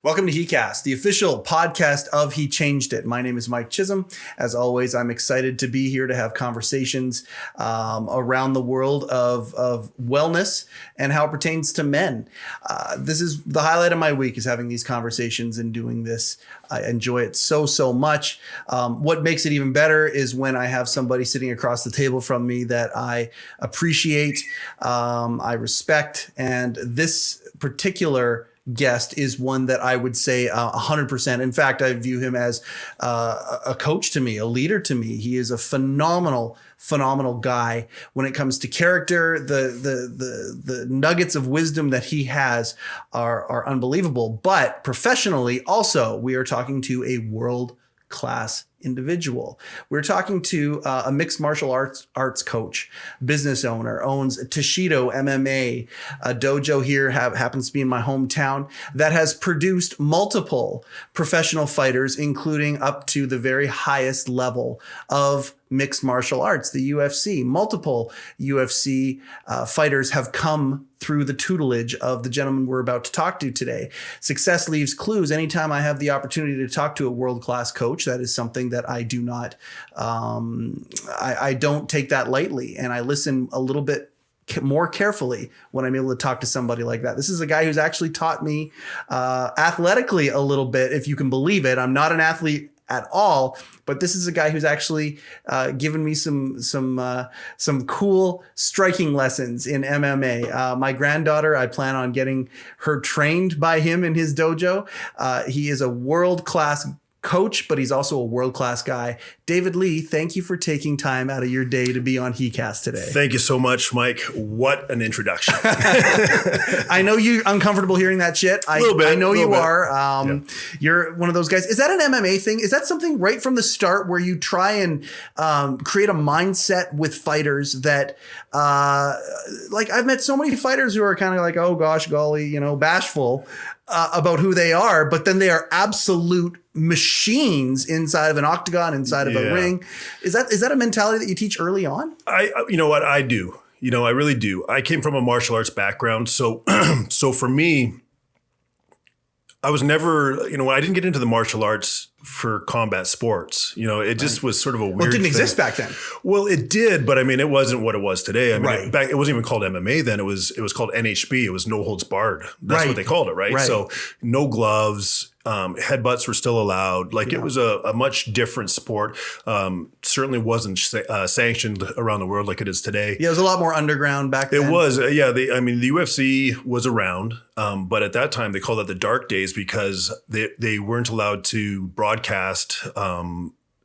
Welcome to heCast, the official podcast of HeChangedIt. My name is Mike Chisholm. As always, I'm excited to be here to have conversations around the world of wellness and how it pertains to men. This is the highlight of my week, is having these conversations and doing this. I enjoy it so much. What makes it even better is when I have somebody sitting across the table from me that I appreciate, I respect, and this particular guest is one that I would say 100%. In fact, I view him as a coach to me, a leader to me. He is a phenomenal guy when it comes to character. The nuggets of wisdom that he has are unbelievable. But professionally, also, we are talking to a world-class individual. We're talking to a mixed martial arts coach, business owner, owns Toshido MMA, a dojo here happens to be in my hometown, that has produced multiple professional fighters, including up to the very highest level of mixed martial arts, the UFC. Multiple UFC fighters have come through the tutelage of the gentleman we're about to talk to today. Success leaves clues. Anytime I have the opportunity to talk to a world-class coach, that is something that I do not, I don't take that lightly, and I listen a little bit more carefully when I'm able to talk to somebody like that. This is a guy who's actually taught me athletically a little bit, if you can believe it. I'm not an athlete at all, but this is a guy who's actually given me some cool striking lessons in MMA. My granddaughter, I plan on getting her trained by him in his dojo. He is a world-class coach, but he's also a world-class guy. David Lea, thank you for taking time out of your day to be on heCast today. Thank you so much, Mike. What an introduction. I know you're uncomfortable hearing that shit. I know you are. Yeah. You're one of those guys. Is that an MMA thing? Is that something right from the start where you try and create a mindset with fighters that, like, I've met so many fighters who are kind of like, oh gosh, golly, bashful about who they are, but then they are absolute machines inside of an octagon, inside of a ring. Is that a mentality that you teach early on? You know what? I do. I really do. I came from a martial arts background. So, so for me, I was never, I didn't get into the martial arts for combat sports. It just was sort of a weird thing. It didn't exist back then. Well, it did, but it wasn't what it was today. It wasn't even called MMA then. It was called NHB. It was no holds barred. That's what they called it, right? So no gloves. Headbutts were still allowed. It was a much different sport. Certainly wasn't sanctioned around the world like it is today. Yeah, it was a lot more underground back then. It was. The UFC was around, but at that time they called it the dark days because they weren't allowed to broadcast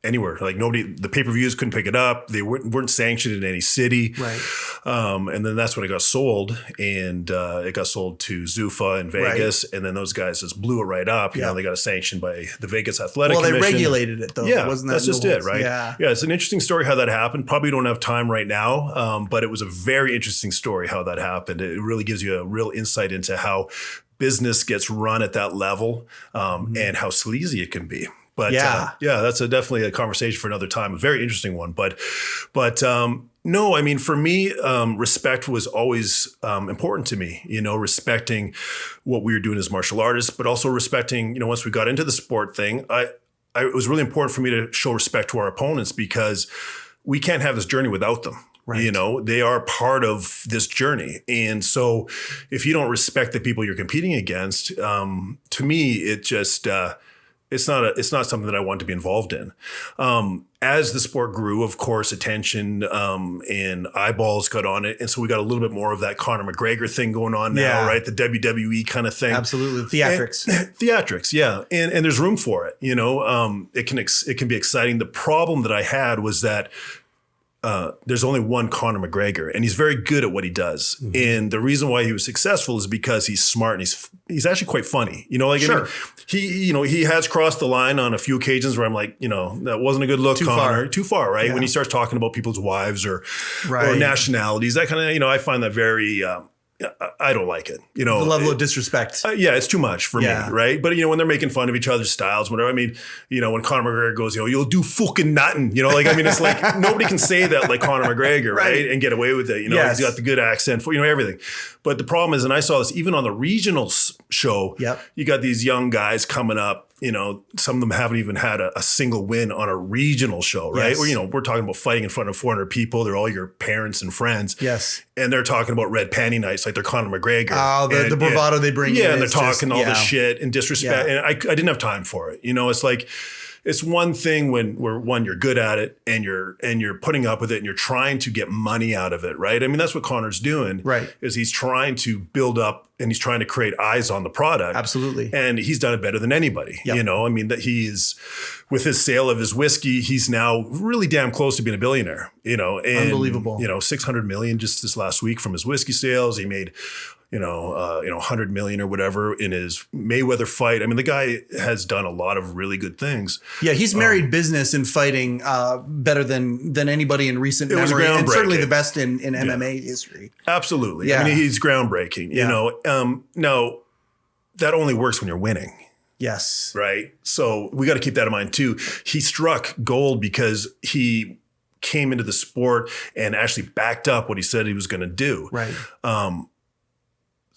anywhere. The pay-per-views couldn't pick it up. They weren't sanctioned in any city. Right. And then that's when it got sold, and it got sold to Zuffa in Vegas. Right. And then those guys just blew it right up. They got a sanction by the Vegas Athletic Commission. Well, they regulated it though. Yeah, wasn't that that's just it, right? Yeah. It's an interesting story how that happened. Probably don't have time right now, but it was a very interesting story how that happened. It really gives you a real insight into how business gets run at that level, and how sleazy it can be. But that's definitely a conversation for another time. A very interesting one. But no, for me, respect was always important to me. Respecting what we were doing as martial artists, but also respecting. Once we got into the sport thing, it was really important for me to show respect to our opponents because we can't have this journey without them. Right. They are part of this journey. And so if you don't respect the people you're competing against, to me, it just it's not something that I want to be involved in. As the sport grew, of course, attention and eyeballs got on it. And so we got a little bit more of that Conor McGregor thing going on now, right? The WWE kind of thing. Absolutely. Theatrics. Theatrics, yeah. And there's room for it. It can be exciting. The problem that I had was that there's only one Conor McGregor, and he's very good at what he does. Mm-hmm. And the reason why he was successful is because he's smart and he's actually quite funny. Sure. He has crossed the line on a few occasions where I'm like, that wasn't a good look, Conor. Too far, right? Yeah. When he starts talking about people's wives or nationalities, that kind of, I find that very I don't like it. The level of disrespect. Yeah, it's too much for me, right? But when they're making fun of each other's styles, whatever. I mean, when Conor McGregor goes, you'll do fucking nothing. It's like nobody can say that like Conor McGregor, right? And get away with it. He's got the good accent, for everything. But the problem is, and I saw this even on the regional show. You got these young guys coming up. Some of them haven't even had a single win on a regional show, right? Or, we're talking about fighting in front of 400 people. They're all your parents and friends. Yes. And they're talking about red panty nights like they're Conor McGregor. Oh, the bravado they bring in. Yeah, and they're talking all this shit and disrespect. And I didn't have time for it. It's like, it's one thing when you're good at it and you're putting up with it and you're trying to get money out of it, right? I mean, that's what Conor's doing. Right. Is he's trying to build up and he's trying to create eyes on the product. Absolutely. And he's done it better than anybody. That he's with his sale of his whiskey, he's now really damn close to being a billionaire, and unbelievable. 600 million just this last week from his whiskey sales. He made 100 million or whatever in his Mayweather fight. I mean, the guy has done a lot of really good things. Yeah, he's married business and now better than anybody in recent memory, and certainly the best in MMA history. Absolutely. Yeah. I mean, he's groundbreaking. Now that only works when you're winning. Yes. Right. So we got to keep that in mind too. He struck gold because he came into the sport and actually backed up what he said he was going to do. Right.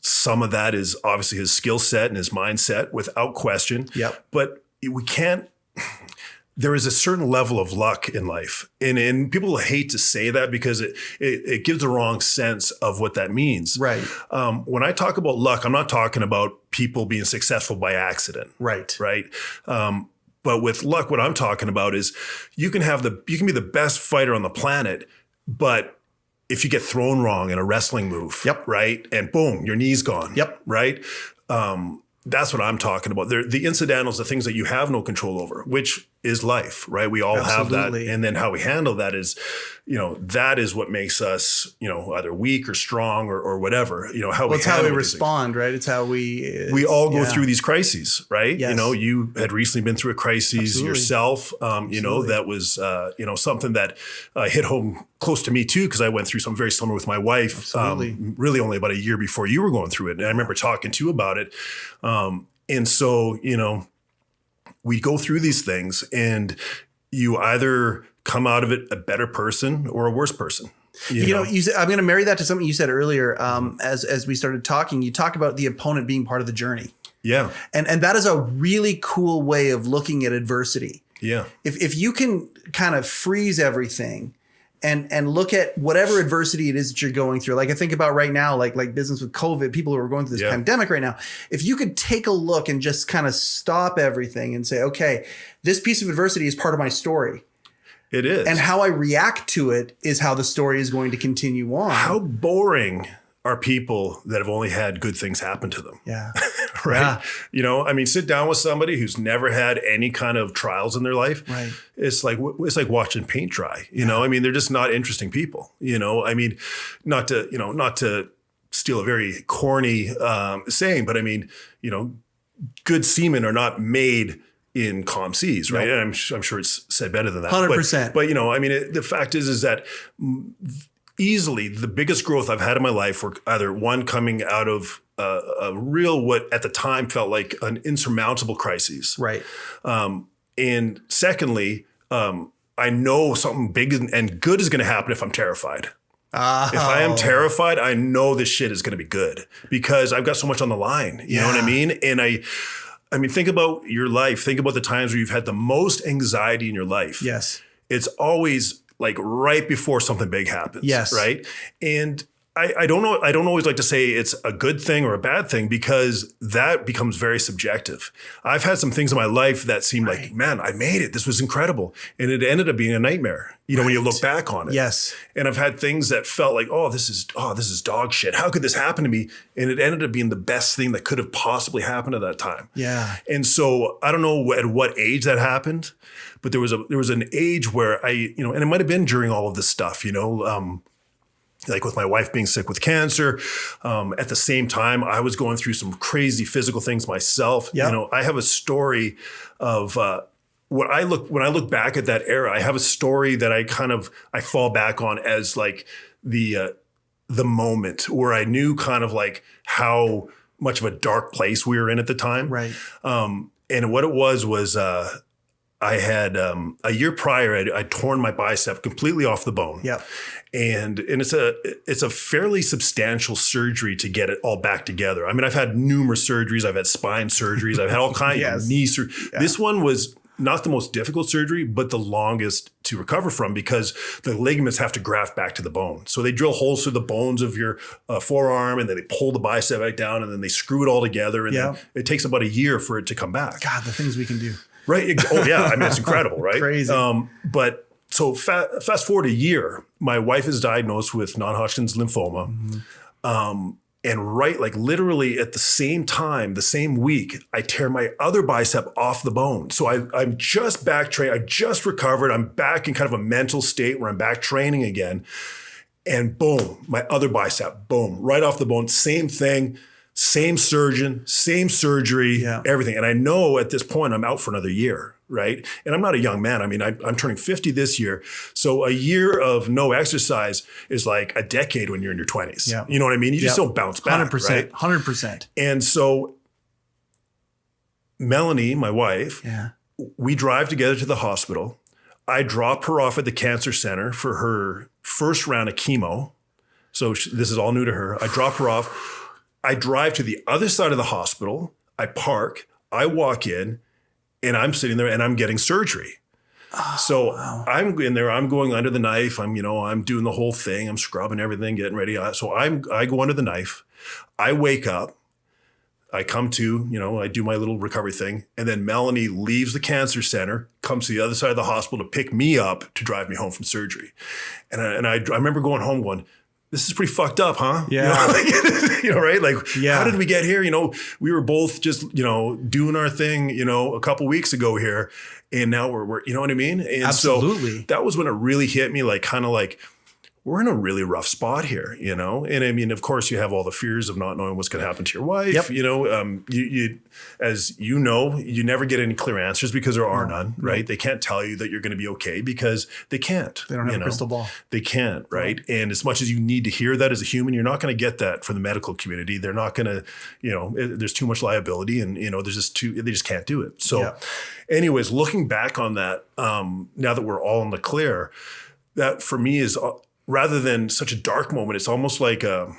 Some of that is obviously his skill set and his mindset, without question. Yep. But we can't. There is a certain level of luck in life, and people hate to say that because it gives the wrong sense of what that means. Right. When I talk about luck, I'm not talking about people being successful by accident. Right. Right. But with luck, what I'm talking about is you can be the best fighter on the planet, but if you get thrown wrong in a wrestling move, right, and boom, your knee's gone, right? That's what I'm talking about. The incidentals, the things that you have no control over, which is life, right? We all have that. And then how we handle that is, that is what makes us, either weak or strong or whatever, it's how we respond, right? It's how we all go through these crises, right? Yes. You had recently been through a crisis yourself, that was, something that hit home close to me too, because I went through something very similar with my wife, really only about a year before you were going through it. And I remember talking to you about it. And so, we go through these things and you either come out of it a better person or a worse person. You said, I'm going to marry that to something you said earlier. As we started talking, you talk about the opponent being part of the journey. Yeah. And that is a really cool way of looking at adversity. Yeah. If you can kind of freeze everything and look at whatever adversity it is that you're going through. Like I think about right now, like business with COVID, people who are going through this pandemic right now. If you could take a look and just kind of stop everything and say, okay, this piece of adversity is part of my story. It is. And how I react to it is how the story is going to continue on. How boring are people that have only had good things happen to them. Yeah. Right. Yeah. Sit down with somebody who's never had any kind of trials in their life. Right. It's like watching paint dry, they're just not interesting people, not to steal a very corny saying, but good seamen are not made in calm seas, right? Nope. And I'm sure it's said better than that. 100%. But the fact is that easily the biggest growth I've had in my life were either one coming out of a real, what at the time felt like an insurmountable crisis. Right. And secondly, I know something big and good is going to happen if I'm terrified. If I am terrified, I know this shit is going to be good because I've got so much on the line. You know what I mean? And I mean, think about your life. Think about the times where you've had the most anxiety in your life. Yes. It's always like right before something big happens. Yes. Right. And I don't know. I don't always like to say it's a good thing or a bad thing because that becomes very subjective. I've had some things in my life that seemed like, man, I made it. This was incredible. And it ended up being a nightmare, when you look back on it. Yes. And I've had things that felt like, this is dog shit. How could this happen to me? And it ended up being the best thing that could have possibly happened at that time. Yeah. And so I don't know at what age that happened, but there was an age where and it might have been during all of this stuff, like with my wife being sick with cancer. At the same time, I was going through some crazy physical things myself. Yep. I have a story of when I look back at that era, I have a story that I fall back on as like the the moment where I knew kind of like how much of a dark place we were in at the time. Right. And what it was I had a year prior, I'd torn my bicep completely off the bone. Yep. And it's a fairly substantial surgery to get it all back together. I mean, I've had numerous surgeries. I've had spine surgeries. I've had all kinds of knee surgery. Yeah. This one was not the most difficult surgery, but the longest to recover from because the ligaments have to graft back to the bone. So they drill holes through the bones of your forearm and then they pull the bicep back down and then they screw it all together. And then it takes about a year for it to come back. God, the things we can do. Right. Oh, yeah. I mean, it's incredible, right? Crazy. But so fast forward a year, my wife is diagnosed with non-Hodgkin's lymphoma. Mm-hmm. And right, like literally at the same time, the same week, I tear my other bicep off the bone. So I'm just back training. I just recovered. I'm back in kind of a mental state where I'm back training again. And boom, my other bicep, boom, right off the bone. Same thing. Same surgeon, same surgery, everything. And I know at this point I'm out for another year, right? And I'm not a young man. I mean, I'm turning 50 this year. So a year of no exercise is like a decade when you're in your 20s. Yeah. You know what I mean? You just don't bounce back, 100%, right? 100%. And so Melanie, my wife, we drive together to the hospital. I drop her off at the cancer center for her first round of chemo. So this is all new to her. I drop her off. I drive to the other side of the hospital. I park. I walk in and I'm sitting there and I'm getting surgery. I'm in there. I'm going under the knife. I'm doing the whole thing. I'm scrubbing everything, getting ready. So I go under the knife. I wake up. I come to, I do my little recovery thing. And then Melanie leaves the cancer center, comes to the other side of the hospital to pick me up to drive me home from surgery. And I remember going home going, this is pretty fucked up, huh? Yeah. Right? Like, how did we get here? We were both just, doing our thing, a couple weeks ago here. And now we're you know what I mean? And absolutely. So that was when it really hit me, like, kind of like, we're in a really rough spot here, And I mean, of course, you have all the fears of not knowing what's going to happen to your wife. Yep. You as you know, you never get any clear answers because there are none, right? They can't tell you that you're going to be okay because they can't. They don't have a crystal ball. They can't, right? And as much as you need to hear that as a human, you're not going to get that from the medical community. They're not going to, there's too much liability and, there's just they just can't do it. So anyways, looking back on that, now that we're all in the clear, that for me is rather than such a dark moment, it's almost like a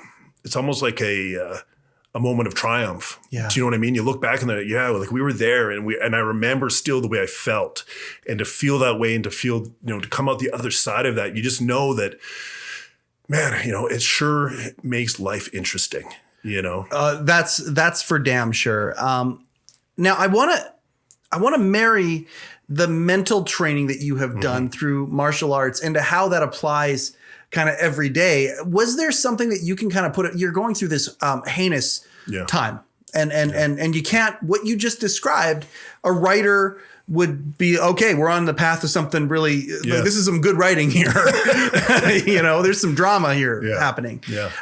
moment of triumph. Yeah. Do you know what I mean? You look back and like we were there and I remember still the way I felt, and to feel that way and to feel, to come out the other side of that, you just know that, man, it sure makes life interesting, That's for damn sure. Now I want to marry the mental training that you have done through martial arts into how that applies kind of every day. Was there something that you can kind of you're going through this heinous time and you can't, what you just described, a writer would be, okay, we're on the path to something really, like, this is some good writing here. There's some drama here happening. Yeah.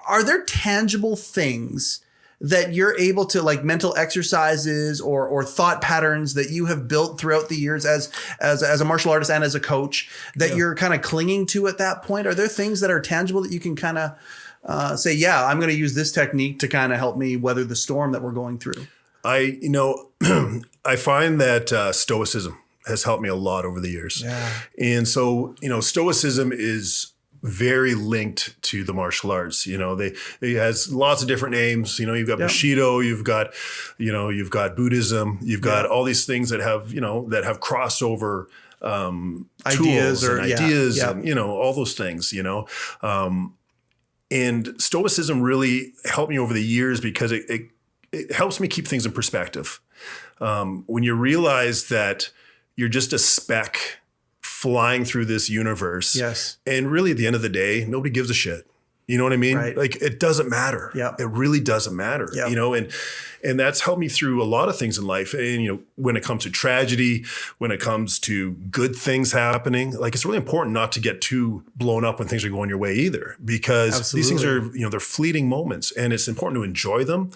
Are there tangible things that you're able to, like mental exercises or thought patterns that you have built throughout the years as a martial artist and as a coach that you're kind of clinging to at that point? Are there things that are tangible that you can kind of say, I'm going to use this technique to kind of help me weather the storm that we're going through? I find that stoicism has helped me a lot over the years. Yeah. And so, stoicism is very linked to the martial arts. It has lots of different names. You've got Bushido, you've got Buddhism, you've got all these things that have, that have crossover ideas tools and all those things, and stoicism really helped me over the years because it helps me keep things in perspective. When you realize that you're just a speck flying through this universe. Yes. And really at the end of the day, nobody gives a shit. You know what I mean? Right. Like, it doesn't matter. Yeah. It really doesn't matter. Yep. And that's helped me through a lot of things in life. And, when it comes to tragedy, when it comes to good things happening, like, it's really important not to get too blown up when things are going your way either, because these things are, they're fleeting moments and it's important to enjoy them.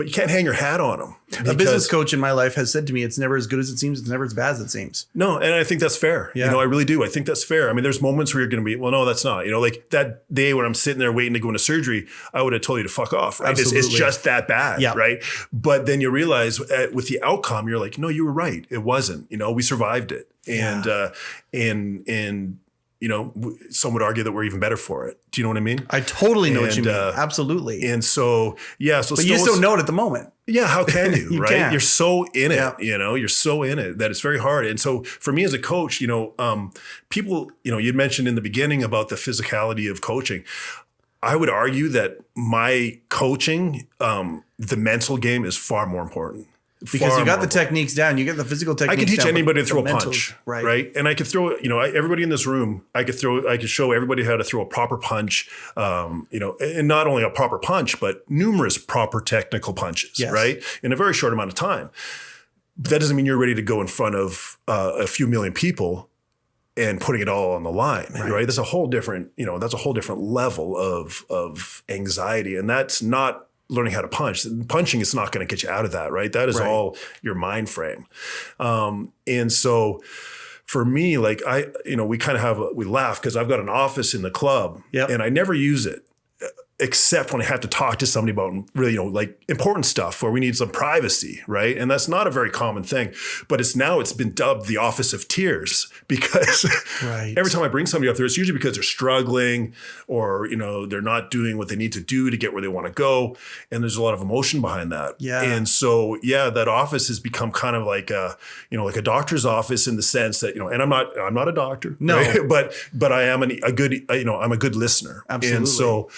but you can't hang your hat on them. A business coach in my life has said to me, it's never as good as it seems. It's never as bad as it seems. No. And I think that's fair. Yeah. You know, I really do. I think that's fair. I mean, there's moments where you're going to be, well, no, that's not, you know, like that day when I'm sitting there waiting to go into surgery, I would have told you to fuck off. Right. It's just that bad. Yeah. Right. But then you realize with the outcome, you're like, no, you were right. It wasn't, you know, we survived it. And, and, you know, some would argue that we're even better for it. Do you know what I mean? I totally know what you mean. Absolutely. And so, yeah. So, but you just don't know it at the moment. Yeah. How can you, right? Can't. You're so in it, you know, you're so in it that it's very hard. And so for me as a coach, you know, people, you know, you'd mentioned in the beginning about the physicality of coaching. I would argue that my coaching, the mental game is far more important. Because you got the techniques down, you get the physical techniques. I can teach down, anybody to throw a punch, right? Right, and I could throw, you know, everybody in this room. I could show everybody how to throw a proper punch, you know, and not only a proper punch, but numerous proper technical punches, right, in a very short amount of time. But that doesn't mean you're ready to go in front of a few million people and putting it all on the line, right? That's a whole different, you know, that's a whole different level of anxiety, and that's not learning how to punch. Punching is not going to get you out of that, right? That is all your mind frame. And so for me, like you know, we kind of we laugh because I've got an office in the club and I never use it except when I have to talk to somebody about really, you know, like important stuff where we need some privacy, right? And that's not a very common thing, but it's been dubbed the office of tears because every time I bring somebody up there, it's usually because they're struggling or, you know, they're not doing what they need to do to get where they want to go. And there's a lot of emotion behind that. Yeah. And so, that office has become kind of like a, you know, like a doctor's office in the sense that, you know, and I'm not a doctor, right? but I am a good, you know, I'm a good listener. Absolutely. And so,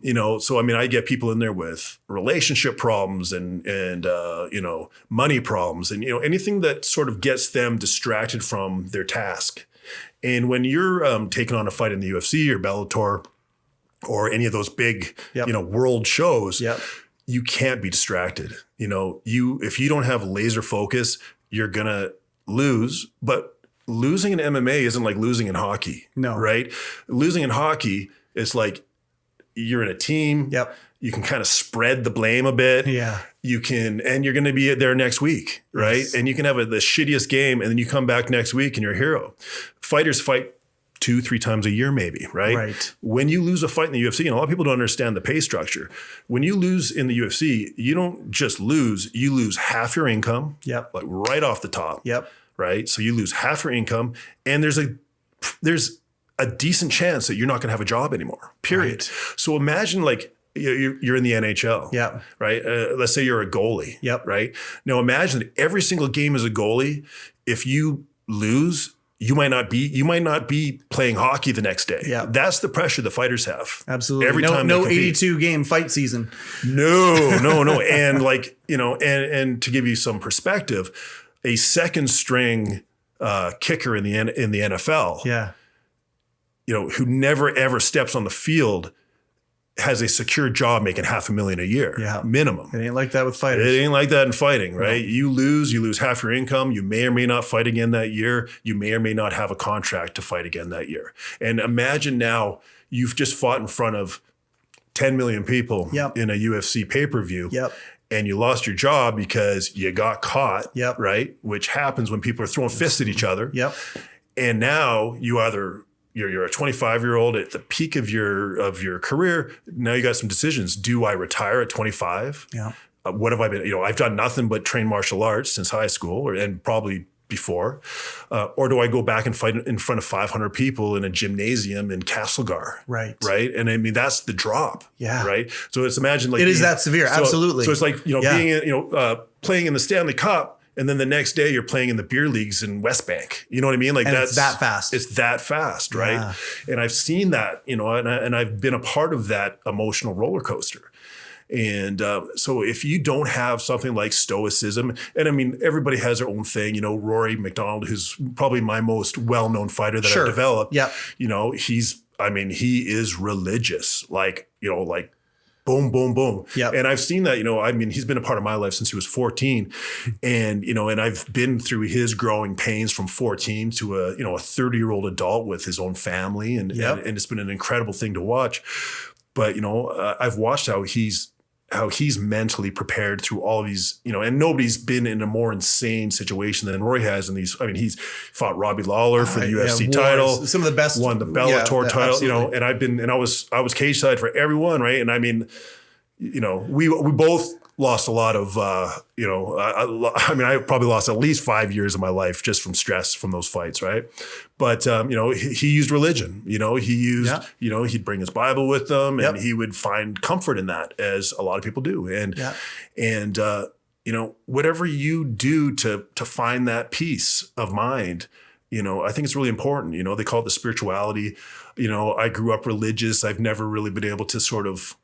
you know, so I mean, I get people in there with relationship problems and you know, money problems and, you know, anything that sort of gets them distracted from their task. And when you're taking on a fight in the UFC or Bellator or any of those big, you know, world shows, you can't be distracted. You know, if you don't have laser focus, you're gonna lose. But losing in MMA isn't like losing in hockey. No, right? Losing in hockey is like, you're in a team. You can kind of spread the blame a bit. You can, and you're going to be there next week, right? Yes. And you can have the shittiest game and then you come back next week and you're a hero. Fighters fight 2-3 times a year, maybe, right? When you lose a fight in the UFC, and a lot of people don't understand the pay structure. When you lose in the UFC, you don't just lose, you lose half your income, like right off the top, right? So you lose half your income and there's a decent chance that you're not going to have a job anymore, period. So imagine like you're in the NHL, right? Let's say you're a goalie, right? Now imagine that every single game as a goalie, if you lose, you might not be playing hockey the next day. That's the pressure the fighters have. Absolutely. Every time no 82 game fight season. No. And like, you know, and to give you some perspective, a second string kicker in the NFL, you know, who never ever steps on the field has a secure job making $500,000 a year, minimum. It ain't like that with fighters. It ain't like that in fighting, right? No. You lose half your income. You may or may not fight again that year. You may or may not have a contract to fight again that year. And imagine now you've just fought in front of 10 million people in a UFC pay-per-view. And you lost your job because you got caught, right? Which happens when people are throwing fists at each other. And now you're a 25-year-old at the peak of your career. Now you got some decisions. Do I retire at 25? What have I been? You know, I've done nothing but train martial arts since high school, and probably before. Or do I go back and fight in front of 500 people in a gymnasium in Castlegar? Right. And I mean, that's the drop. Right. So it's imagine like it is that severe. Absolutely. So it's like, you know, being playing in the Stanley Cup. And then the next day you're playing in the beer leagues in West Bank. You know what I mean? Like it's that fast. It's that fast, right? And I've seen that, you know, and I've been a part of that emotional roller coaster. And so if you don't have something like stoicism, and I mean, everybody has their own thing, you know, Rory McDonald, who's probably my most well-known fighter that I've developed. You know, he is religious, like, you know, like, boom, boom, boom. And I've seen that, you know, I mean, he's been a part of my life since he was 14. And, you know, and I've been through his growing pains from 14 to a 30-year-old adult with his own family. And it's been an incredible thing to watch. But, you know, I've watched how he's how he's mentally prepared through all of these, and nobody's been in a more insane situation than Rory has in these. I mean, he's fought Robbie Lawler for the UFC title, some of the best, won the Bellator title, absolutely. and I was cage side for everyone. Right. And I mean, we both lost a lot of, I probably lost at least 5 years of my life just from stress from those fights. Right. But, he used religion, he used, he'd bring his Bible with him and he would find comfort in that, as a lot of people do. And whatever you do to find that peace of mind, I think it's really important. They call it the spirituality. I grew up religious. I've never really been able to sort of,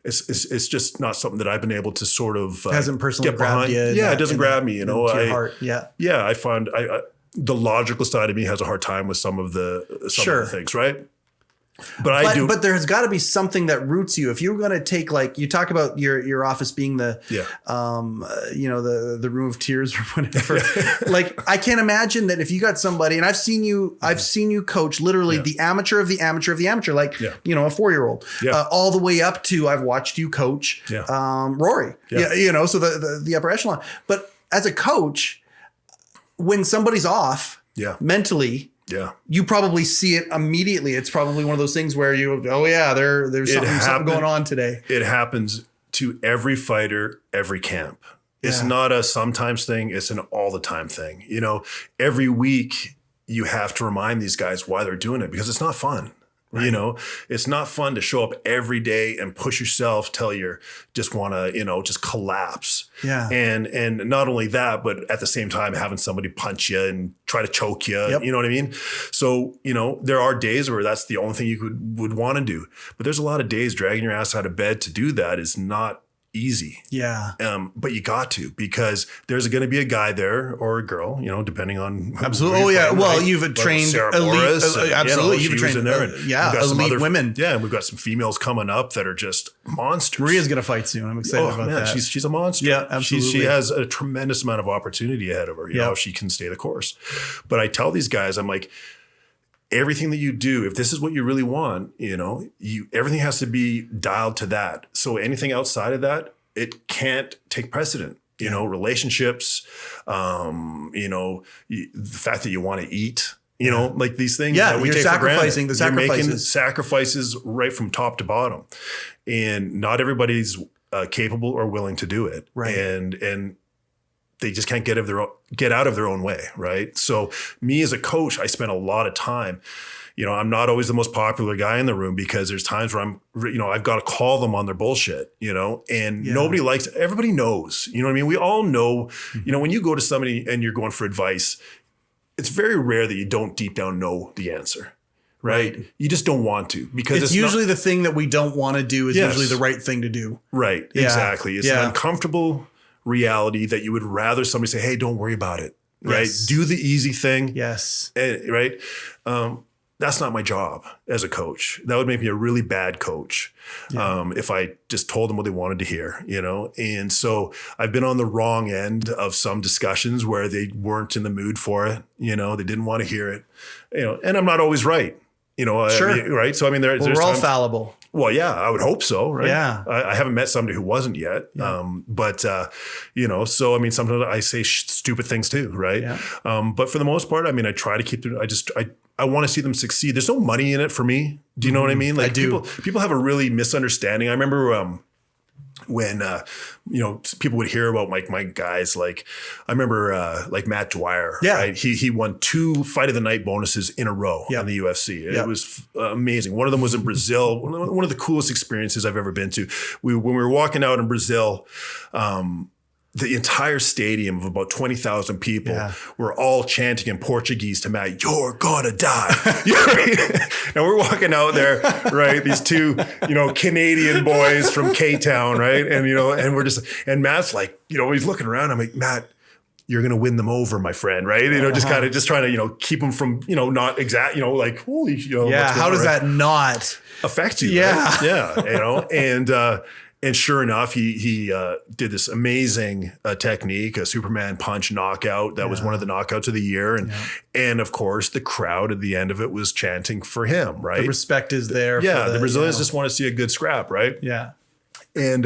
it's just not something that I've been able to sort of hasn't personally get grabbed behind. you. It doesn't grab me, into your heart. I find the logical side of me has a hard time with some of the things, right? But there's got to be something that roots you. If you're going to take, like, you talk about your office being the room of tears or whatever. Like, I can't imagine that if you got somebody, and I've seen you coach literally the amateur of the amateur of the amateur, like, a 4-year-old, all the way up to, I've watched you coach Rory, so the upper echelon. But as a coach, when somebody's off mentally, you probably see it immediately. It's probably one of those things where there's something going on today. It happens to every fighter, every camp. It's not a sometimes thing. It's an all the time thing. Every week you have to remind these guys why they're doing it, because it's not fun. Right. It's not fun to show up every day and push yourself till you just want to, just collapse. Yeah. And not only that, but at the same time, having somebody punch you and try to choke you, you know what I mean? So, there are days where that's the only thing you would want to do, but there's a lot of days dragging your ass out of bed to do that is not easy. Yeah. But you got to, because there's going to be a guy there or a girl, depending on. Absolutely. Oh yeah. Well, you've trained elite, absolutely. You've trained in there. And elite women. Yeah. And we've got some females coming up that are just monsters. Maria's going to fight soon. I'm excited about that. She's a monster. Yeah, absolutely. She has a tremendous amount of opportunity ahead of her, if she can stay the course. But I tell these guys, I'm like, everything that you do, if this is what you really want, everything has to be dialed to that. So anything outside of that, it can't take precedent. Relationships, the fact that you want to eat, like these things that we take for granted. You're making sacrifices right from top to bottom, and not everybody's capable or willing to do it. Right. And they just can't get out of their own way. Right. So me as a coach, I spend a lot of time, I'm not always the most popular guy in the room, because there's times where I've got to call them on their bullshit, and nobody likes it. Everybody knows, you know what I mean? We all know, when you go to somebody and you're going for advice, it's very rare that you don't deep down know the answer. Right. You just don't want to, because it's usually the thing that we don't want to do is usually the right thing to do. Right. Yeah. Exactly. It's an uncomfortable reality that you would rather somebody say, hey, don't worry about it. Right. Yes. Do the easy thing. Yes. Right. That's not my job as a coach. That would make me a really bad coach if I just told them what they wanted to hear, And so I've been on the wrong end of some discussions where they weren't in the mood for it. They didn't want to hear it, and I'm not always right. Sure. Right. So, I mean, there's we're all fallible. Well, yeah, I would hope so. Right. Yeah. I haven't met somebody who wasn't yet. Yeah. So, I mean, sometimes I say stupid things too. Right. Yeah. But for the most part, I mean, I try to keep it. I want to see them succeed. There's no money in it for me. Do you know what I mean? Like, I do. People have a really misunderstanding. I remember, when people would hear about my guys, like I remember like Matt Dwyer, right? He won 2 fight of the night bonuses in a row in the UFC. It was amazing. One of them was in Brazil. One of the coolest experiences I've ever been to. When we were walking out in Brazil, the entire stadium of about 20,000 people were all chanting in Portuguese to Matt, "You're gonna die." And we're walking out there, right? These 2, Canadian boys from K-Town, right? And, and Matt's like, he's looking around. I'm like, Matt, you're going to win them over, my friend. Right. Just kind of trying to, keep them from, not exact, like, holy, how does that not affect you? Yeah. Right? Yeah. And sure enough, he did this amazing technique, a Superman punch knockout. That was one of the knockouts of the year. And of course, the crowd at the end of it was chanting for him, right? The respect is there. Yeah, the Brazilians just want to see a good scrap, right? Yeah. And,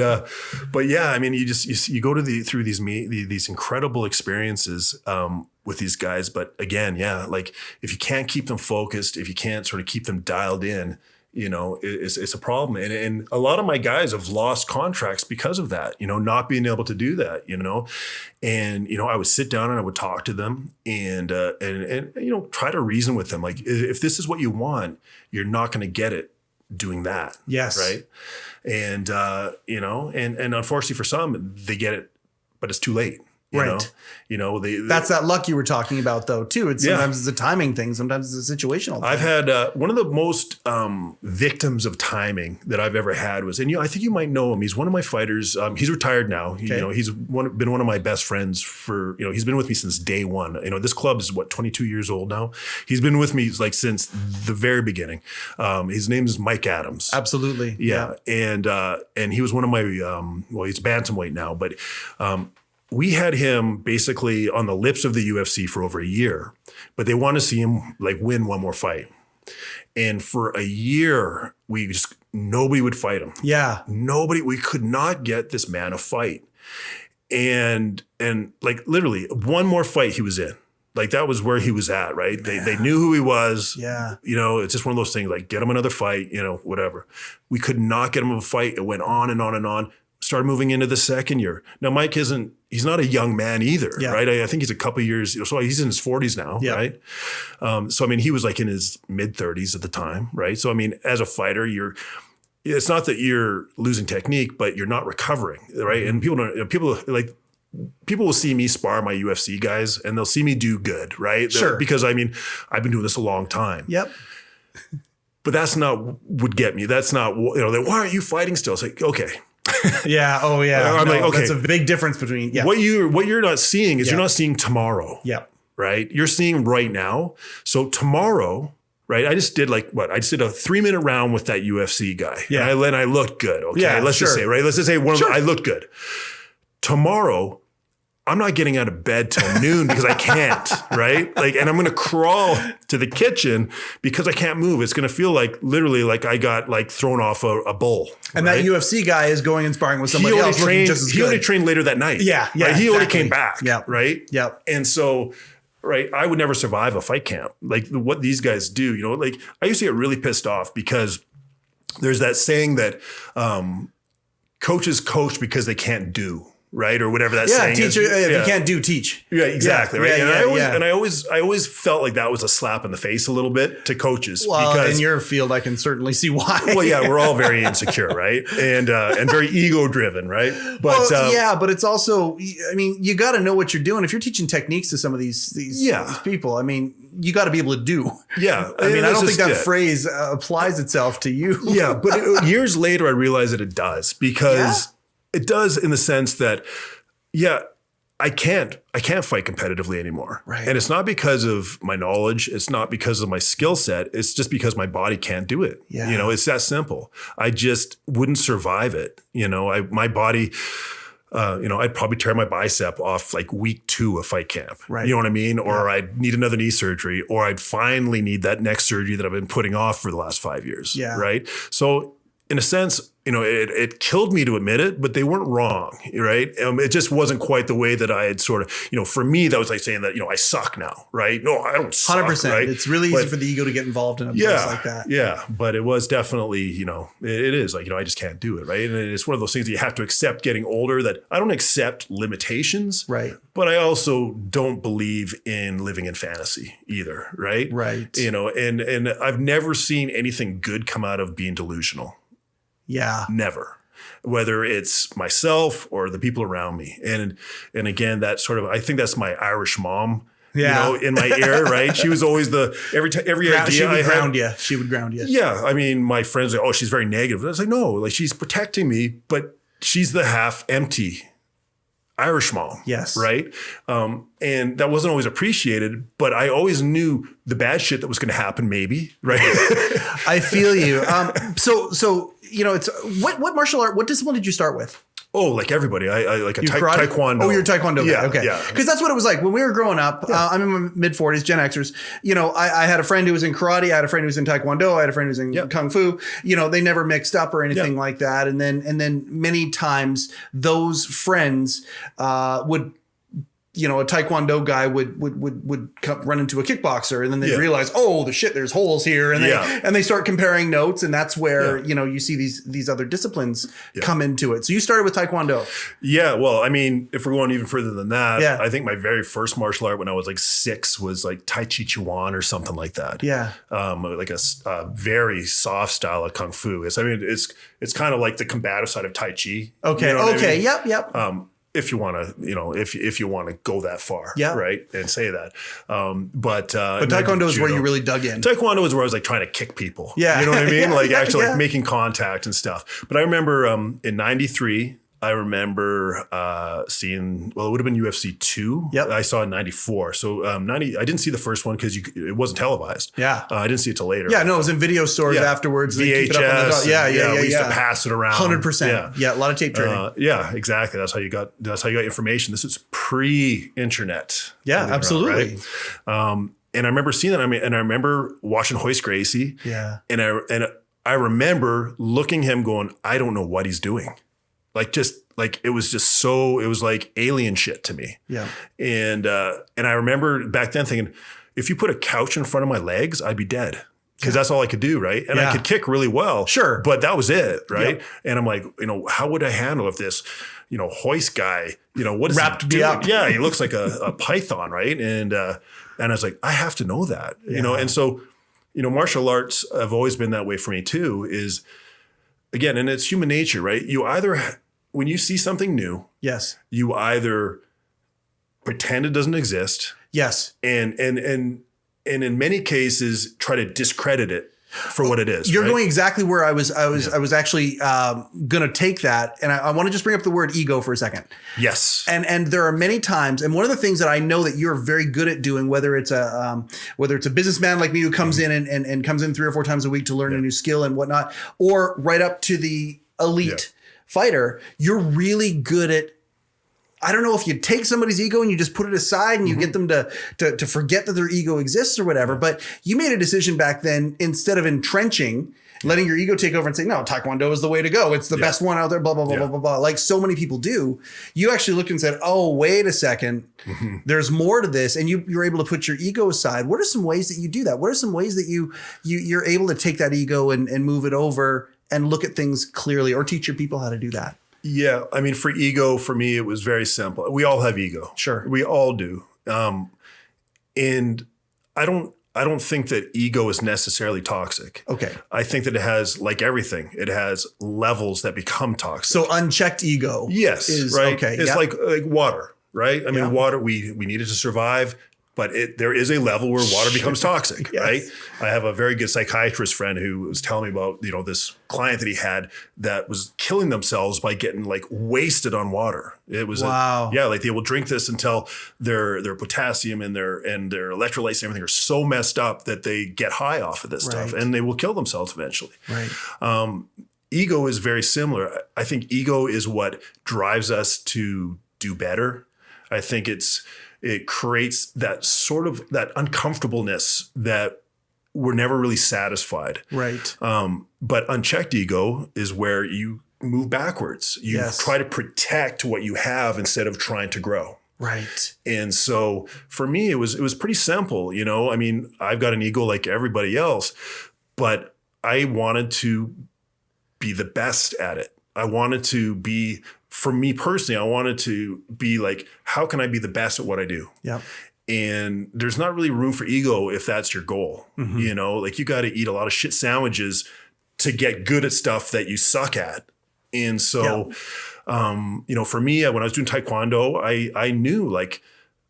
but yeah, I mean, you go through these incredible experiences, with these guys. But again, yeah, like if you can't keep them focused, if you can't sort of keep them dialed in, it's a problem. And a lot of my guys have lost contracts because of that, not being able to do that, and, I would sit down and I would talk to them and try to reason with them. Like, if this is what you want, you're not going to get it doing that. Yes. Right. And, and unfortunately for some, they get it, but it's too late. Right. That's that luck you were talking about, though, too. Sometimes it's a timing thing. Sometimes it's a situational thing. I've had one of the most victims of timing that I've ever had was, and I think you might know him. He's one of my fighters. He's retired now. Okay. He's been one of my best friends for, he's been with me since day one. This club is 22 years old now. He's been with me like since the very beginning. His name is Mike Adams. Absolutely. Yeah. And he was one of my, he's bantamweight now, but we had him basically on the lips of the UFC for over a year, but they want to see him like win one more fight. And for a year, nobody would fight him. Yeah. We could not get this man a fight. And like literally one more fight he was in. Like that was where he was at, right? They knew who he was. Yeah. It's just one of those things like get him another fight, whatever. We could not get him a fight. It went on and on and on. Started moving into the second year. Now, Mike he's not a young man either, right? I think he's a couple of years, so he's in his 40s now, right? So, I mean, he was like in his mid 30s at the time, right? So, I mean, as a fighter, it's not that you're losing technique, but you're not recovering, right? And people will see me spar my UFC guys and they'll see me do good, right? Sure. Because I mean, I've been doing this a long time. Yep. But that's not would get me. That's not, why aren't you fighting still? It's like, okay. Yeah. Oh yeah. I'm like, okay. That's a big difference between what you're not seeing is you're not seeing tomorrow. Yeah. Right. You're seeing right now. So tomorrow, right. I just did a 3-minute round with that UFC guy. Yeah. And I looked good. Okay. Yeah, Let's just say, right. Let's just say I looked good. Tomorrow, I'm not getting out of bed till noon because I can't, right? Like, and I'm going to crawl to the kitchen because I can't move. It's going to feel like literally like I got like thrown off a bull. And right? that UFC guy is going and sparring with somebody else. He only trained later that night. Yeah. Yeah. Right? He only came back. Yeah. Right. Yeah. And so, right, I would never survive a fight camp. Like what these guys do, like I used to get really pissed off because there's that saying that coaches coach because they can't do. Right. Or whatever that saying is. If you can't do, teach. Yeah, exactly. Yeah, right. And I always felt like that was a slap in the face a little bit to coaches. Well, because, in your field, I can certainly see why. Well, yeah, we're all very insecure, right? And very ego driven, right? But but it's also, I mean, you got to know what you're doing. If you're teaching techniques to some of these people, I mean, you got to be able to do. Yeah. I mean, I don't think that phrase applies itself to you. Yeah. But years later, I realized that it does because it does in the sense that, I can't fight competitively anymore. Right. And it's not because of my knowledge. It's not because of my skill set. It's just because my body can't do it. Yeah. It's that simple. I just wouldn't survive it. My body, I'd probably tear my bicep off like week 2 of fight camp. Right. You know what I mean? Or I'd need another knee surgery, or I'd finally need that next surgery that I've been putting off for the last 5 years. Yeah. Right. So in a sense, it killed me to admit it, but they weren't wrong, right? It just wasn't quite the way that I had sort of, for me, that was like saying that, I suck now, right? No, I don't suck, 100%. right? It's really easy for the ego to get involved in a place like that. Yeah, but it was definitely, it is like, I just can't do it, right? And it's one of those things that you have to accept getting older, that I don't accept limitations, right? But I also don't believe in living in fantasy either, right? Right. And I've never seen anything good come out of being delusional. Yeah. Never. Whether it's myself or the people around me. And again, that sort of, I think that's my Irish mom, in my ear, right? She was always every idea she would I ground had. you. She would ground you. Yeah. I mean, my friends are, she's very negative. I was like, no, like she's protecting me, but she's the half empty Irish mom. Yes. Right. And that wasn't always appreciated, but I always knew the bad shit that was going to happen, maybe. Right. I feel you. So, it's what martial art, what discipline did you start with? Oh, like everybody. I like a karate? taekwondo. Oh, you're a taekwondo guy. Yeah, Okay. yeah. Because that's what it was like when we were growing up. I'm in my mid 40s, Gen Xers. You know, I had a friend who was in karate. I had a friend who was in taekwondo. I had a friend who was in kung fu. You know, they never mixed up or anything like that. And then many times those friends would, you know, a taekwondo guy would run into a kickboxer, and then they realize, oh, the shit, there's holes here, and they start comparing notes, and that's where you know, you see these other disciplines come into it. So you started with taekwondo. Yeah. Well, I mean, if we're going even further than that, I think my very first martial art when I was like 6 was like Tai Chi Chuan or something like that. Yeah. Like a very soft style of kung fu. I mean, it's kind of like the combative side of Tai Chi. Okay. You know okay. I mean? Yep. If you want to, you know, if you want to go that far, right, and say that, but taekwondo is where you really dug in. Taekwondo is where I was like trying to kick people, you know what I mean, like actually like making contact and stuff. But I remember in '93, I remember seeing, well, it would have been UFC 2. Yep. I saw in 94. So 90, I didn't see the first one because it wasn't televised. Yeah. I didn't see it till later. Yeah, no, it was in video stores afterwards. VHS. We used to pass it around. 100%. Yeah, a lot of tape trading. Yeah, exactly. That's how you got information. This is pre-internet. Yeah, absolutely. Right? And I remember seeing that. I mean, and I remember watching Hoist Gracie. Yeah. And I remember looking at him going, I don't know what he's doing. Like it was like alien shit to me. Yeah. And I remember back then thinking, if you put a couch in front of my legs, I'd be dead. Because that's all I could do, right? And I could kick really well. Sure. But that was it, right? Yep. And I'm like, you know, how would I handle if this, you know, Hoist guy, you know, what is wrapped me up? Yeah, he looks like a python, right? And I was like, I have to know that, you know? And so, you know, martial arts have always been that way for me too, is, again, and it's human nature, right? You either, when you see something new, you either pretend it doesn't exist. Yes. And in many cases try to discredit it for what it is. You're going exactly where I was actually going to take that. And I want to just bring up the word ego for a second. Yes. And there are many times, and one of the things that I know that you're very good at doing, whether it's a businessman like me who comes in and comes in 3 or 4 times a week to learn a new skill and whatnot, or right up to the elite fighter, you're really good at, I don't know if you take somebody's ego and you just put it aside and you get them to forget that their ego exists or whatever, but you made a decision back then, instead of entrenching, letting your ego take over and say, no, Taekwondo is the way to go. It's the best one out there, blah, blah, blah, blah, blah, blah. Like so many people do. You actually looked and said, oh, wait a second. There's more to this. And you're able to put your ego aside. What are some ways that you do that? What are some ways that you're able to take that ego and move it over and look at things clearly, or teach your people how to do that? Yeah. I mean, for ego, for me, it was very simple. We all have ego. Sure. We all do. And I don't think that ego is necessarily toxic. Okay. I think that it has, like everything, it has levels that become toxic. So unchecked ego. Yes. Is, right. Okay. It's like water, right? I mean, water, we need it to survive. But there is a level where water becomes toxic, right? I have a very good psychiatrist friend who was telling me about, you know, this client that he had that was killing themselves by getting like wasted on water. It was like they will drink this until their potassium and their electrolytes and everything are so messed up that they get high off of this stuff, and they will kill themselves eventually. Right. Ego is very similar. I think ego is what drives us to do better. I think it creates that sort of that uncomfortableness that we're never really satisfied. Right. But unchecked ego is where you move backwards. You try to protect what you have instead of trying to grow. Right. And so for me, it was pretty simple. You know, I mean, I've got an ego like everybody else, but I wanted to be the best at it. I wanted to be, for me personally, I wanted to be like, how can I be the best at what I do? Yeah. And there's not really room for ego if that's your goal. Mm-hmm. You know, like you got to eat a lot of shit sandwiches to get good at stuff that you suck at. And so, you know, for me, when I was doing Taekwondo, I knew like,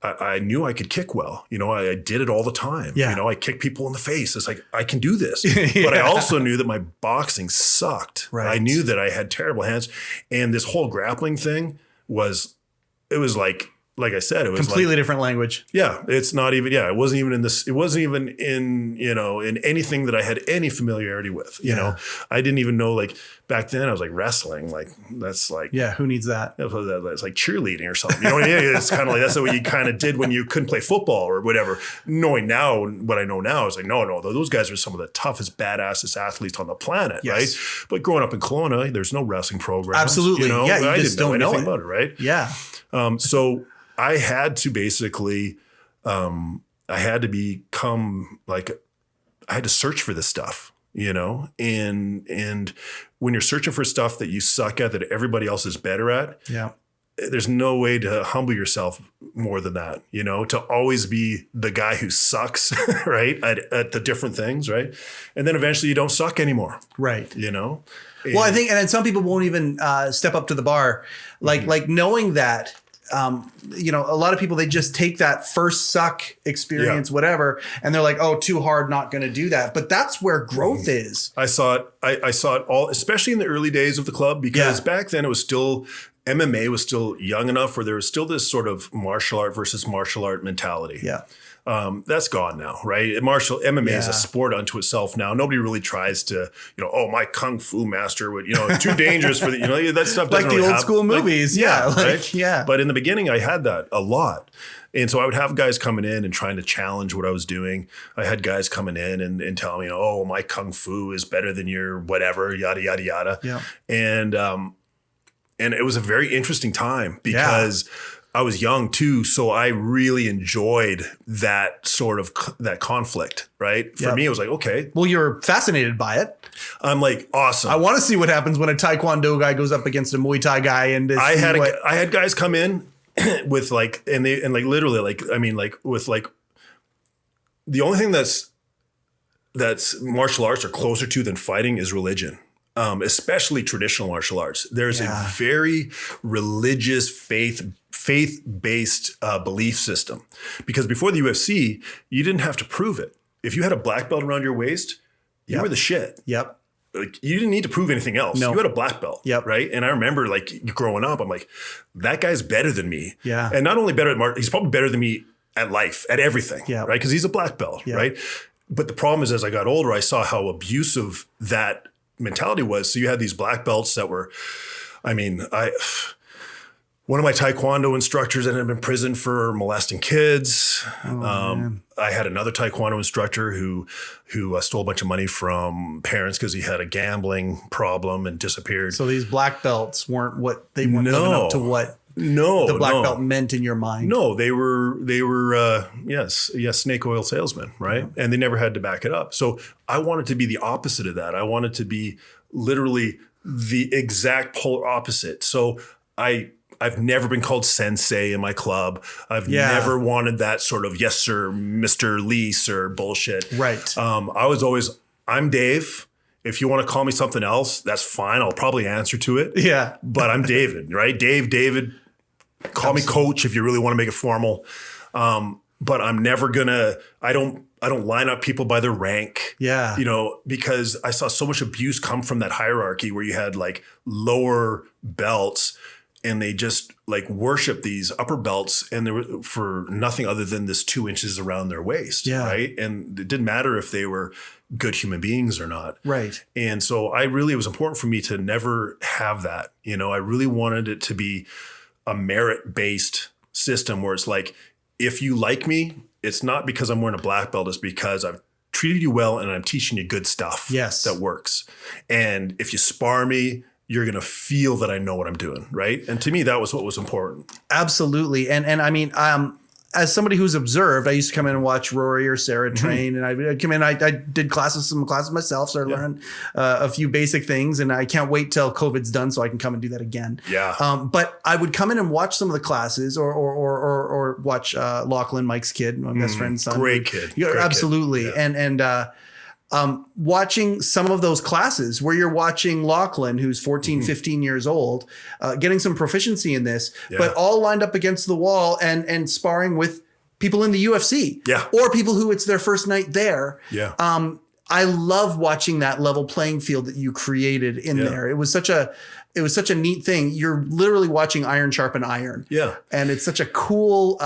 I knew I could kick well. You know, I did it all the time. Yeah. You know, I kick people in the face. It's like, I can do this. But I also knew that my boxing sucked. Right. I knew that I had terrible hands. And this whole grappling thing it was like like I said, it was completely different language. Yeah, it's not even. Yeah, it wasn't even in this. It wasn't even in in anything that I had any familiarity with. You know, I didn't even know like back then. I was like wrestling. Like that's like who needs that? It's like cheerleading or something. You know, it's kind of like that's what you kind of did when you couldn't play football or whatever. Knowing now what I know now is like no, those guys are some of the toughest, badassest athletes on the planet, right? But growing up in Kelowna, there's no wrestling program. Absolutely, you I just didn't know anything about it, right? Yeah. So I had to basically, I had to become like, I had to search for this stuff, and when you're searching for stuff that you suck at, that everybody else is better at, there's no way to humble yourself more than that, to always be the guy who sucks, right, at the different things, right? And then eventually you don't suck anymore. Right. Well, I think, and then some people won't even step up to the bar, like knowing that, a lot of people, they just take that first suck experience, whatever, and they're like, oh, too hard, not going to do that. But that's where growth is. I saw it. I saw it all, especially in the early days of the club, because back then it was still, MMA was still young enough where there was still this sort of martial art versus martial art mentality. Yeah. That's gone now, right? MMA is a sport unto itself now. Nobody really tries to, my kung fu master would, too dangerous for the, that stuff. Like the really old school movies. Right? But in the beginning I had that a lot. And so I would have guys coming in and trying to challenge what I was doing. I had guys coming in and telling me, oh, my kung fu is better than your whatever, yada, yada, yada. Yeah. And it was a very interesting time because I was young too, so I really enjoyed that sort of that conflict, right? For me, it was like, okay. Well, you're fascinated by it. I'm like, awesome. I want to see what happens when a Taekwondo guy goes up against a Muay Thai guy. And I had guys come in with like, literally like, I mean, like with like, the only thing that's martial arts are closer to than fighting is religion. Especially traditional martial arts. There's a very religious faith-based belief system, because before the UFC, you didn't have to prove it. If you had a black belt around your waist, you were the shit. Yep. Like, you didn't need to prove anything else. No. You had a black belt. Yep. Right. And I remember like growing up, I'm like, that guy's better than me. Yeah. And not only better at he's probably better than me at life, at everything. Yeah. Right. Because he's a black belt. Yeah. Right. But the problem is, as I got older, I saw how abusive that mentality was. So you had these black belts that were, one of my Taekwondo instructors ended up in prison for molesting kids. I had another Taekwondo instructor who stole a bunch of money from parents because he had a gambling problem and disappeared. So these black belts weren't living up to what the black belt meant in your mind. No, they were snake oil salesmen, right? Yeah. And they never had to back it up. So I wanted to be the opposite of that. I wanted to be literally the exact polar opposite. So I've never been called sensei in my club. I've never wanted that sort of, yes, sir, Mr. Lee, sir, bullshit. Right. I was always, I'm Dave. If you want to call me something else, that's fine. I'll probably answer to it. Yeah. But I'm David, right? David, call me coach if you really want to make it formal. But I'm never gonna, I don't line up people by their rank. Yeah. Because I saw so much abuse come from that hierarchy where you had like lower belts and they just like worship these upper belts, and they were for nothing other than this 2 inches around their waist. Yeah. Right. And it didn't matter if they were good human beings or not. Right. And so it was important for me to never have that. I really wanted it to be a merit-based system where it's like, if you like me, it's not because I'm wearing a black belt, it's because I've treated you well and I'm teaching you good stuff that works. And if you spar me, you're going to feel that I know what I'm doing. Right. And to me, that was what was important. Absolutely. And I mean, as somebody who's observed, I used to come in and watch Rory or Sarah train, and I'd come in, I did some classes myself, started learning a few basic things, and I can't wait till COVID's done so I can come and do that again. Yeah. But I would come in and watch some of the classes or watch Lachlan, Mike's kid, my best friend's son. Great kid. Great absolutely. Kid. Yeah. And watching some of those classes where you're watching Lachlan, who's 14, 15 years old, getting some proficiency in this, but all lined up against the wall and sparring with people in the UFC or people who it's their first night there. Yeah. I love watching that level playing field that you created in there. It was such a neat thing. You're literally watching iron sharpen iron. Yeah. And it's such a cool,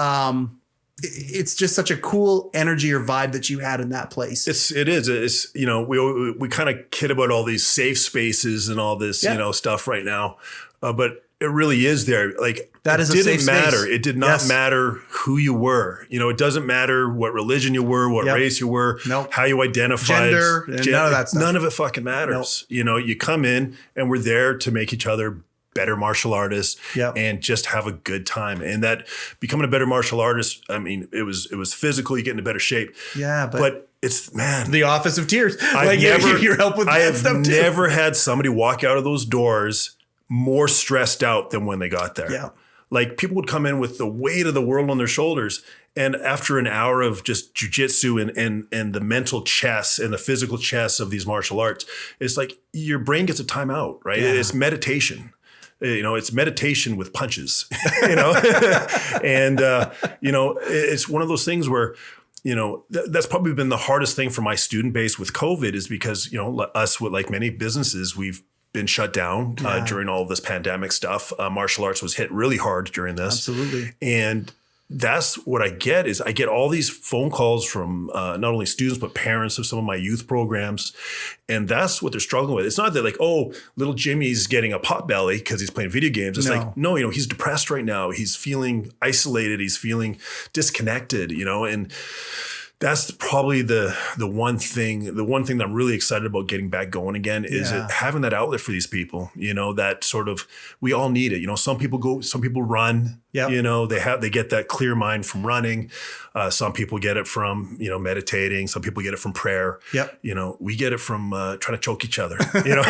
it's just such a cool energy or vibe that you had in that place. It is. It's, you know, we kind of kid about all these safe spaces and all this, you know, stuff right now. But it really is there. Like, that is it a didn't safe matter. space. It did not matter who you were. You know, it doesn't matter what religion you were, what race you were, how you identified. Gender, none of that stuff. None of it fucking matters. You know, you come in and we're there to make each other better martial artists and just have a good time. And that becoming a better martial artist, I mean, it was physical, you get into better shape. Yeah. But it's, man. The office of tears. Your help with that stuff too. I have never had somebody walk out of those doors more stressed out than when they got there. Yeah. Like, people would come in with the weight of the world on their shoulders. And after an hour of just jujitsu and the mental chess and the physical chess of these martial arts, it's like your brain gets a timeout, right? Yeah. It's meditation. You know, it's meditation with punches, you know, and, you know, it's one of those things where, you know, that's probably been the hardest thing for my student base with COVID, is because, you know, us, with like many businesses, we've been shut down during all of this pandemic stuff. Martial arts was hit really hard during this. Absolutely. And that's what I get all these phone calls from not only students, but parents of some of my youth programs. And that's what they're struggling with. It's not that like, oh, little Jimmy's getting a pot belly because he's playing video games. It's like, no, you know, he's depressed right now. He's feeling isolated. He's feeling disconnected, you know, and that's probably the one thing that I'm really excited about getting back going again is having that outlet for these people, you know, that sort of, we all need it. You know, some people run, you know, they get that clear mind from running. Some people get it from, you know, meditating. Some people get it from prayer. You know, we get it from trying to choke each other, you know.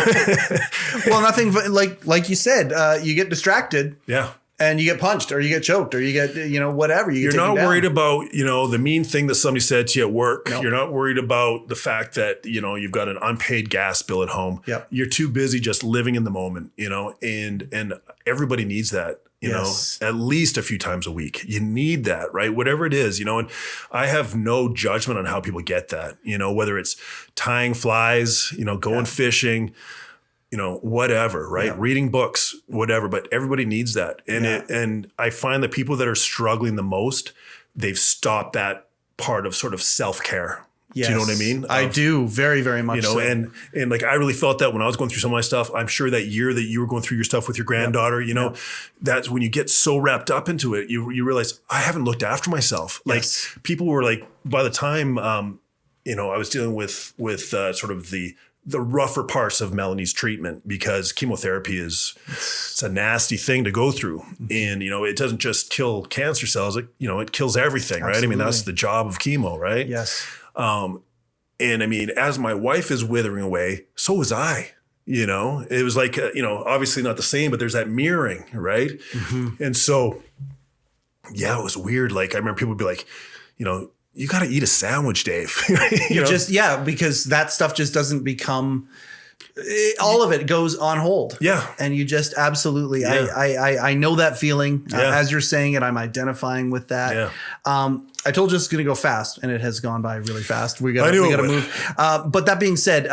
Well, nothing like you said, you get distracted. Yeah. And you get punched or you get choked or you get, you know, whatever. You're not worried about, you know, the mean thing that somebody said to you at work. Nope. You're not worried about the fact that, you know, you've got an unpaid gas bill at home. You're too busy just living in the moment, you know, and everybody needs that, you know, at least a few times a week. You need that, right? Whatever it is, you know, and I have no judgment on how people get that, you know, whether it's tying flies, you know, going fishing, you know, whatever, right? Reading books, whatever, but everybody needs that. And and I find the people that are struggling the most, they've stopped that part of sort of self-care. Yes. Do you know what I mean? I do, very, very much. You know, so. and like, I really felt that when I was going through some of my stuff. I'm sure that year that you were going through your stuff with your granddaughter, you know, that's when you get so wrapped up into it, you realize, I haven't looked after myself. Like, people were like, by the time, you know, I was dealing with sort of the rougher parts of Melanie's treatment, because chemotherapy it's a nasty thing to go through. And, you know, it doesn't just kill cancer cells, you know, it kills everything, right? I mean, that's the job of chemo, right? Yes. And I mean, as my wife is withering away, so was I, you know, it was like, you know, obviously not the same, but there's that mirroring, right? Mm-hmm. And so, yeah, it was weird. Like, I remember people would be like, you know, you got to eat a sandwich, Dave. you know? Just, because that stuff just doesn't become, all of it goes on hold. Yeah. And you just absolutely, I know that feeling. As you're saying it, I'm identifying with that. Yeah. I told you it's going to go fast, and it has gone by really fast. We got to move. But that being said,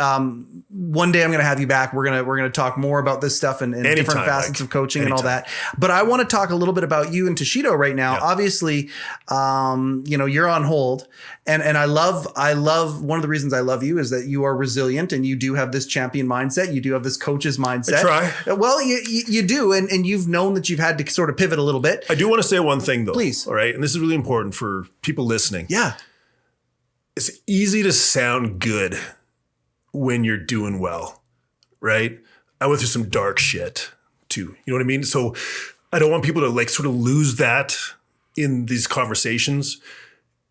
one day I'm going to have you back. We're going to talk more about this stuff and different facets of coaching and all that. But I want to talk a little bit about you and Toshido right now. Obviously, you know, you're on hold, and I love one of the reasons I love you is that you are resilient and you do have this champion mindset. You do have this coach's mindset. I try. Well, you do, and you've known that you've had to sort of pivot a little bit. I do want to say one thing though. Please. All right, and this is really important for people listening. Yeah. It's easy to sound good when you're doing well, right? I went through some dark shit too. You know what I mean? So I don't want people to like sort of lose that in these conversations.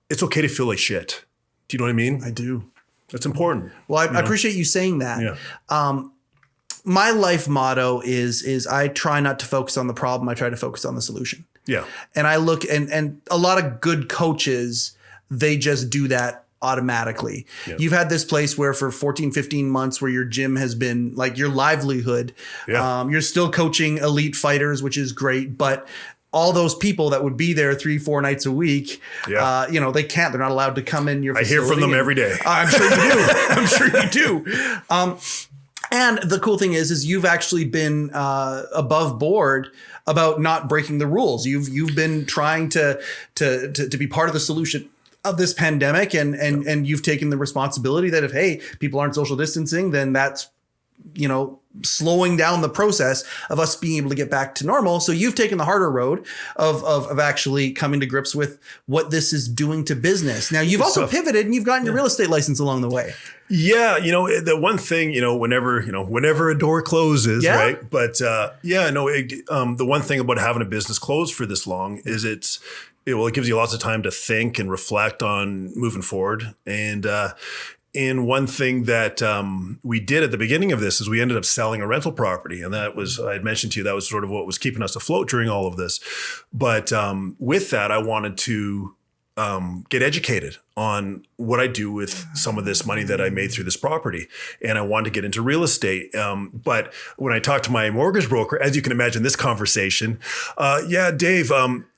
It's okay to feel like shit. Do you know what I mean? I do. That's important. Well, I appreciate you saying that. Yeah. My life motto is I try not to focus on the problem. I try to focus on the solution. Yeah. And I look and a lot of good coaches, they just do that automatically. Yeah. You've had this place where for 14, 15 months where your gym has been like your livelihood. Yeah. You're still coaching elite fighters, which is great. But all those people that would be there 3-4 nights a week, they can't. They're not allowed to come in your facility. I hear from them every day. I'm sure you do. I'm sure you do. And the cool thing is you've actually been above board about not breaking the rules. You've been trying to be part of the solution of this pandemic, and you've taken the responsibility that if people aren't social distancing, then that's slowing down the process of us being able to get back to normal. So you've taken the harder road of actually coming to grips with what this is doing to business. Now you've also pivoted and you've gotten your real estate license along the way. Yeah. The one thing, whenever a door closes, right. But the one thing about having a business closed for this long is it gives you lots of time to think and reflect on moving forward. And one thing that we did at the beginning of this is we ended up selling a rental property. And that was, I had mentioned to you, that was sort of what was keeping us afloat during all of this. But with that, I wanted to get educated on what I do with some of this money that I made through this property. And I wanted to get into real estate. But when I talked to my mortgage broker, as you can imagine this conversation, Dave,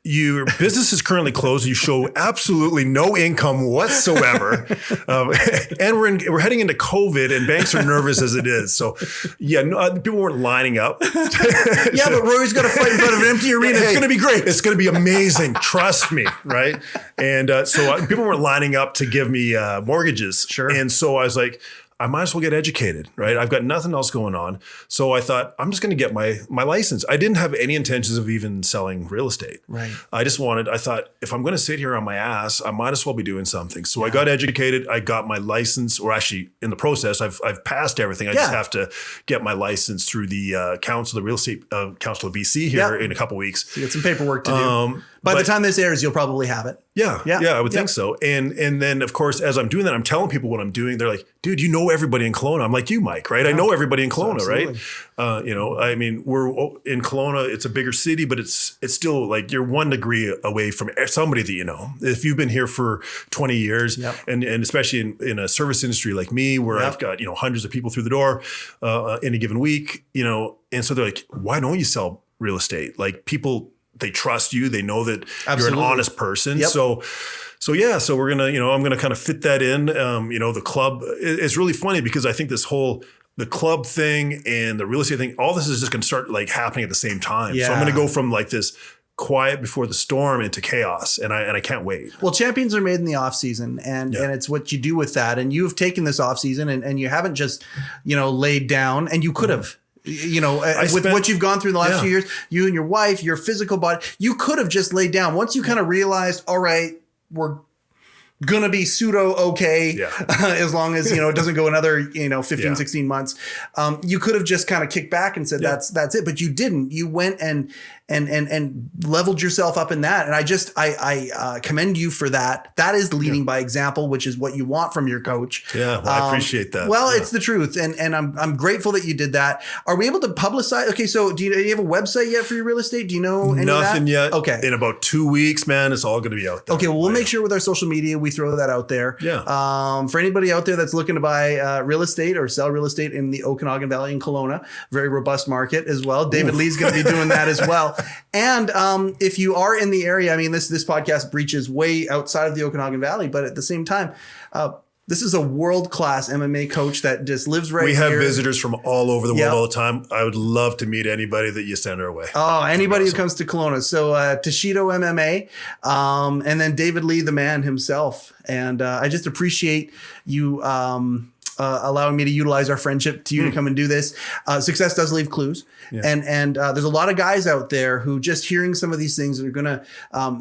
your business is currently closed. You show absolutely no income whatsoever. And we're heading into COVID and banks are nervous as it is. So people weren't lining up. But Rory's got to fight in front of an empty arena. It's going to be great. It's going to be amazing. Trust me. Right. And so people weren't lining up to give me mortgages. Sure. And so I was like, I might as well get educated, right? I've got nothing else going on. So I thought, I'm just going to get my license. I didn't have any intentions of even selling real estate. Right. I thought, if I'm going to sit here on my ass, I might as well be doing something. So I got educated. I got my license, or actually in the process, I've passed everything. I just have to get my license through the council, the real estate council of BC here in a couple of weeks. So you got some paperwork to do. By the time this airs, you'll probably have it. Yeah, I would think so. And then, of course, as I'm doing that, I'm telling people what I'm doing. They're like, dude, you know everybody in Kelowna. I'm like you, Mike, right? I know everybody in Kelowna, right? We're in Kelowna. It's a bigger city, but it's still like you're 1 degree away from somebody that you know. If you've been here for 20 years, and especially in a service industry like me, where I've got hundreds of people through the door in a given week, and so they're like, why don't you sell real estate? Like people, they trust you. They know that you're an honest person. Yep. So we're going to, I'm going to kind of fit that in. The club, it's really funny because I think the club thing and the real estate thing, all this is just going to start like happening at the same time. Yeah. So I'm going to go from like this quiet before the storm into chaos. And I can't wait. Well, champions are made in the off season and it's what you do with that. And you've taken this off season and you haven't just, laid down, and you could have. With what you've gone through in the last few years, you and your wife, your physical body, you could have just laid down. Once you kind of realized, all right, we're going to be pseudo okay as long as, it doesn't go another, 15, 16 months. You could have just kind of kicked back and said, that's it. But you didn't. You went and leveled yourself up in that. And I commend you for that. That is leading by example, which is what you want from your coach. Yeah, well, I appreciate that. Well, it's the truth. And I'm grateful that you did that. Are we able to publicize? Okay, so do you have a website yet for your real estate? Do you know any Nothing of that? yet. Okay. In about 2 weeks, man, it's all going to be out there. Okay, well, we'll make sure with our social media, we throw that out there. Yeah. For anybody out there that's looking to buy real estate or sell real estate in the Okanagan Valley in Kelowna, very robust market as well. David Lee's going to be doing that as well. And if you are in the area, I mean, this podcast reaches way outside of the Okanagan Valley, but at the same time, this is a world-class MMA coach that just lives right here. We have visitors from all over the world all the time. I would love to meet anybody that you send our way. Oh, anybody who comes to Kelowna. So Toshido MMA, and then David Lea, the man himself. And I just appreciate you allowing me to utilize our friendship to come and do this. Success does leave clues. Yeah. And there's a lot of guys out there who just hearing some of these things are going to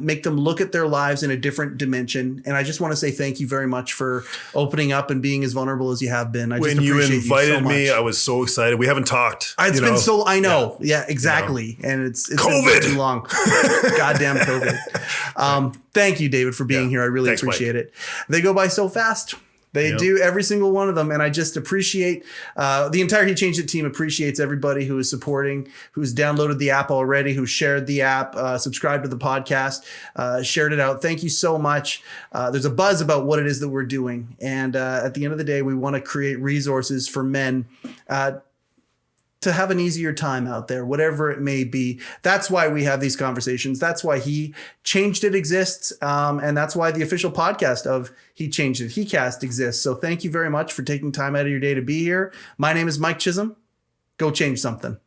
make them look at their lives in a different dimension. And I just want to say thank you very much for opening up and being as vulnerable as you have been. When you invited me, I was so excited. We haven't talked. It's been so, I know. Yeah, exactly. And it's COVID. Been too long. Goddamn COVID. Thank you, David, for being here. I really appreciate it. They go by so fast. They do, every single one of them. And I just appreciate the entire HeChangedIt team appreciates everybody who is supporting, who's downloaded the app already, who shared the app, subscribed to the podcast, shared it out. Thank you so much. There's a buzz about what it is that we're doing. And at the end of the day, we want to create resources for men to have an easier time out there, whatever it may be. That's why we have these conversations. That's why He Changed It exists. And that's why the official podcast of He Changed It, heCast, exists. So thank you very much for taking time out of your day to be here. My name is Mike Chisholm. Go change something.